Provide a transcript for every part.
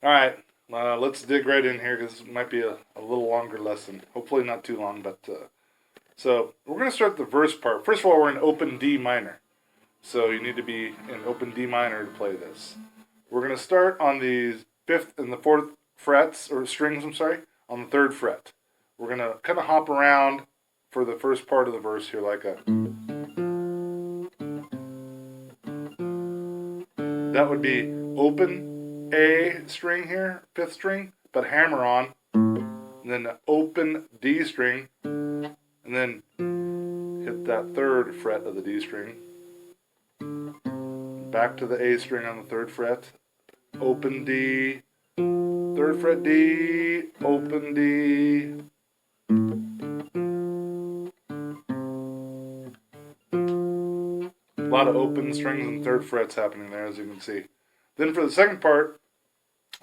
All right, let's dig right in here because this might be a little longer lesson. Hopefully not too long, but so we're going to start the verse part. First of all, we're in open D minor. So you need to be in open D minor to play this. We're going to start on the 5th and the 4th frets, or strings, I'm sorry, on the 3rd fret. We're going to kind of hop around for the first part of the verse here like a... That would be open A string here, 5th string, but hammer on, and then the open D string, and then hit that 3rd fret of the D string. Back to the A string on the 3rd fret, open D, 3rd fret D, open D. A lot of open strings and 3rd frets happening there, as you can see. Then for the second part,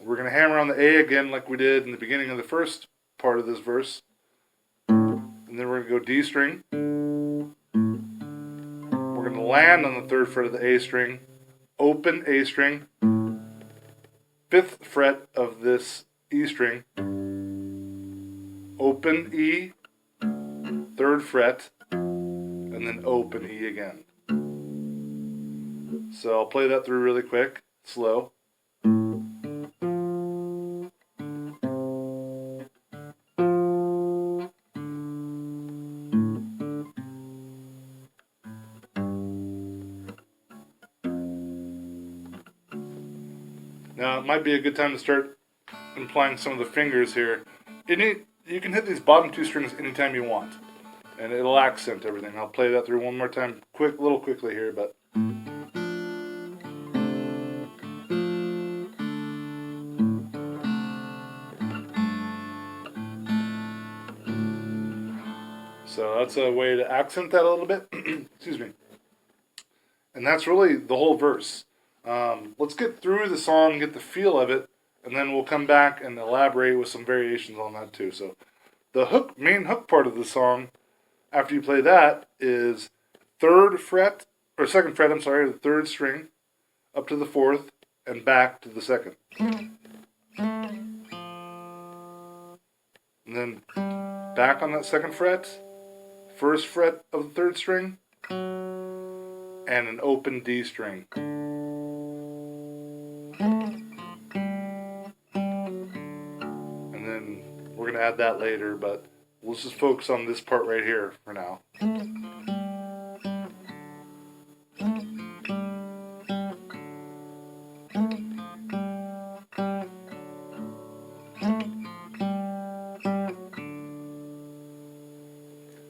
we're going to hammer on the A again like we did in the beginning of the first part of this verse. And then we're going to go D string. We're going to land on the 3rd fret of the A string, open A string, 5th fret of this E string, open E, 3rd fret, and then open E again. So I'll play that through really quick, slow. Now it might be a good time to start applying some of the fingers here. You can hit these bottom 2 strings anytime you want, and it'll accent everything. I'll play that through one more time, little quickly here, but. So that's a way to accent that a little bit. Excuse me. And that's really the whole verse. Let's get through the song, get the feel of it, and then we'll come back and elaborate with some variations on that too. So the main hook part of the song, after you play that, is 3rd fret, or 2nd fret, I'm sorry, the 3rd string, up to the 4th, and back to the 2nd. And then back on that 2nd fret, 1st fret of the 3rd string, and an open D string. And then we're going to add that later, but let's just focus on this part right here for now.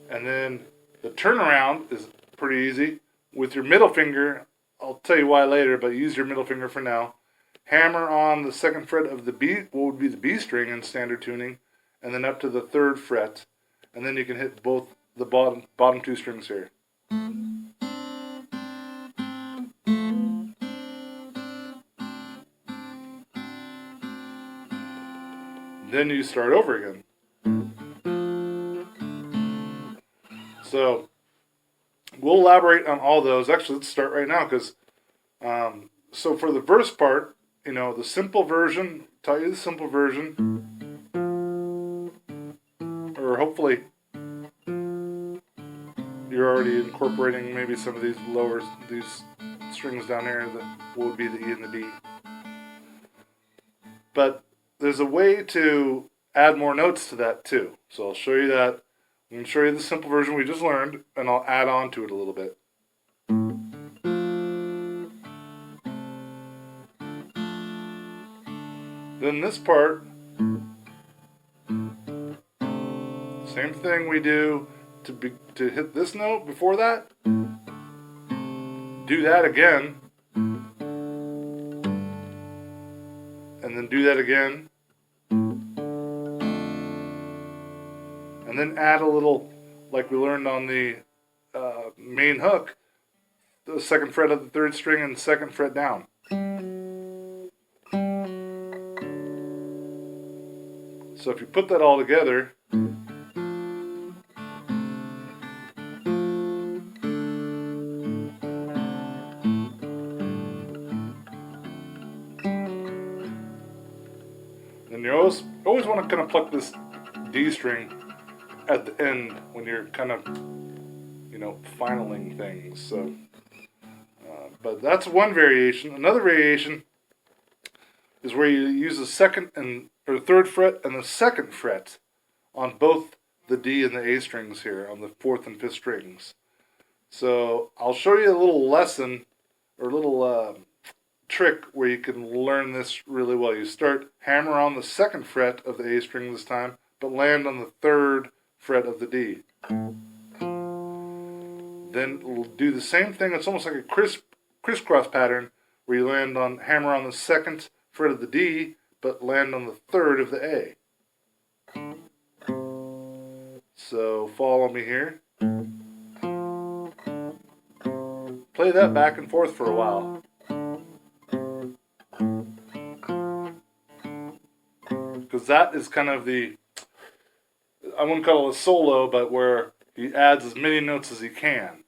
And then the turnaround is pretty easy. With your middle finger, I'll tell you why later, but use your middle finger for now. Hammer on the 2nd fret of the B, what would be the B string in standard tuning, and then up to the 3rd fret, and then you can hit both the bottom 2 strings here. Then you start over again. So we'll elaborate on all those. Actually, let's start right now because so for the verse part, the simple version, tell you the simple version, or hopefully you're already incorporating maybe some of these strings down here that would be the E and the B. But there's a way to add more notes to that too. So I'll show you that. I'm going to show you the simple version we just learned, and I'll add on to it a little bit. Then this part, same thing we do to hit this note before that. Do that again, and then do that again. And then add a little, like we learned on the main hook, the 2nd fret of the 3rd string and 2nd fret down. So if you put that all together, always want to kind of pluck this D string at the end when you're kind of, finaling things. So, but that's one variation. Another variation is where you use the third fret and the second fret on both the D and the A strings here on the fourth and fifth strings. So I'll show you a little lesson or a little trick where you can learn this really well. You start hammer on the second fret of the A string this time, but land on the third fret of the D. Then we'll do the same thing. It's almost like a crisscross pattern where you hammer on the second fret of the D, but land on the third of the A. So follow me here. Play that back and forth for a while. Because that is kind of I wouldn't call it a solo, but where he adds as many notes as he can.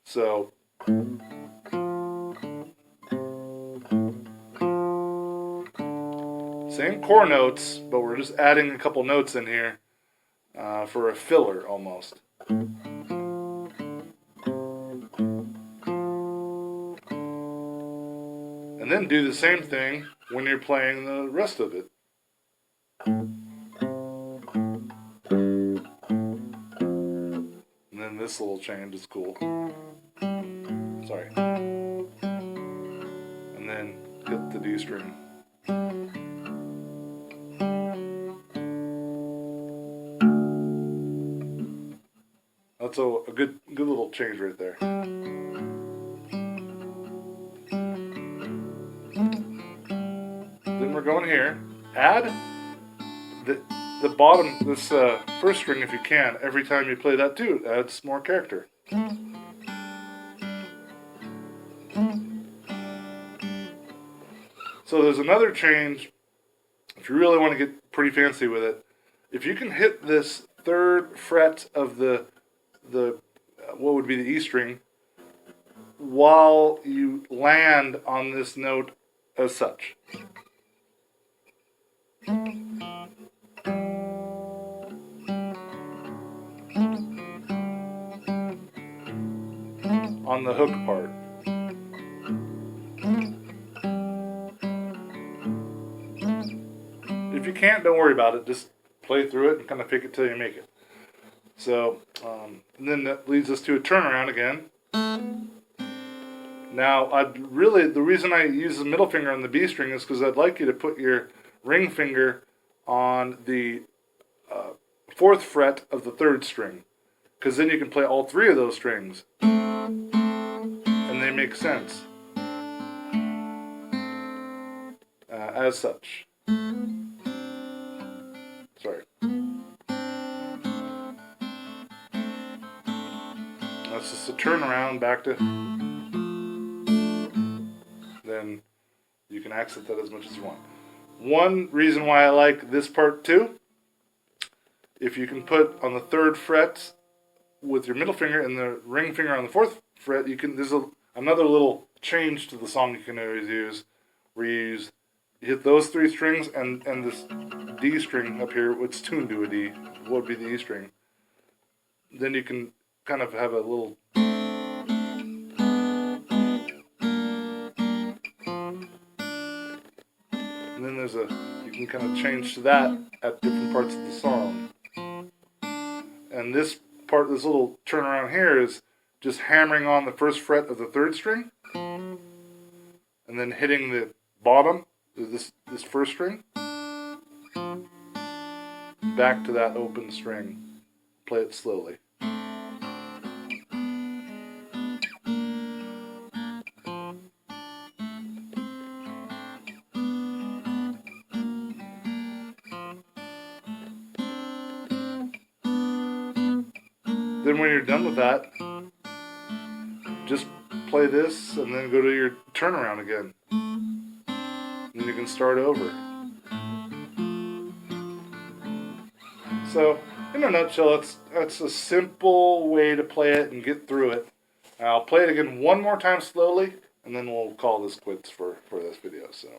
So, same core notes, but we're just adding a couple notes in here for a filler almost. And then do the same thing when you're playing the rest of it. And then this little change is cool. Sorry. And then hit the D string. That's a good little change right there. Then we're going here. Add the bottom, this first string if you can, every time you play that too. It adds more character. So there's another change, if you really want to get pretty fancy with it. If you can hit this third fret of the what would be the E string while you land on this note as such. On the hook part. If you can't, don't worry about it. Just play through it and kind of fake it till you make it. So, and then that leads us to a turnaround again. Now, the reason I use the middle finger on the B string is because I'd like you to put your ring finger on the fourth fret of the third string, because then you can play all three of those strings, and they make sense as such. Sorry. That's just a turnaround back to. Then you can accent that as much as you want. One reason why I like this part too, if you can put on the third fret with your middle finger and the ring finger on the fourth fret, there's another little change to the song you can always use, where you hit those three strings and this D string up here, which is tuned to a D, would be the E string. Then you can kind of have a little. And then you can kind of change to that at different parts of the song. And this little turnaround here is just hammering on the first fret of the third string, and then hitting the bottom, this first string, back to that open string. Play it slowly. Then when you're done with that, just play this and then go to your turnaround again. And you can start over. So, in a nutshell, that's a simple way to play it and get through it. I'll play it again one more time slowly, and then we'll call this quits for this video. So.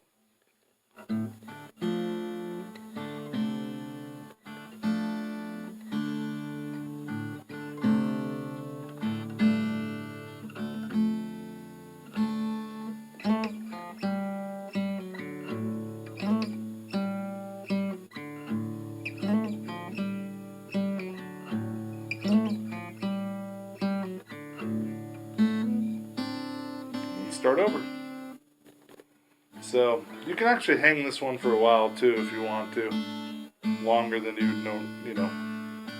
So you can actually hang this one for a while too if you want to, longer than you know.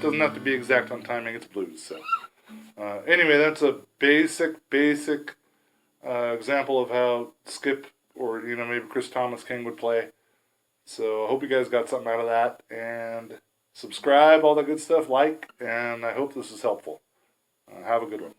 Doesn't have to be exact on timing. It's blues. So anyway, that's a basic example of how Skip or maybe Chris Thomas King would play. So I hope you guys got something out of that, and subscribe, all that good stuff, like, and I hope this is helpful. Have a good one.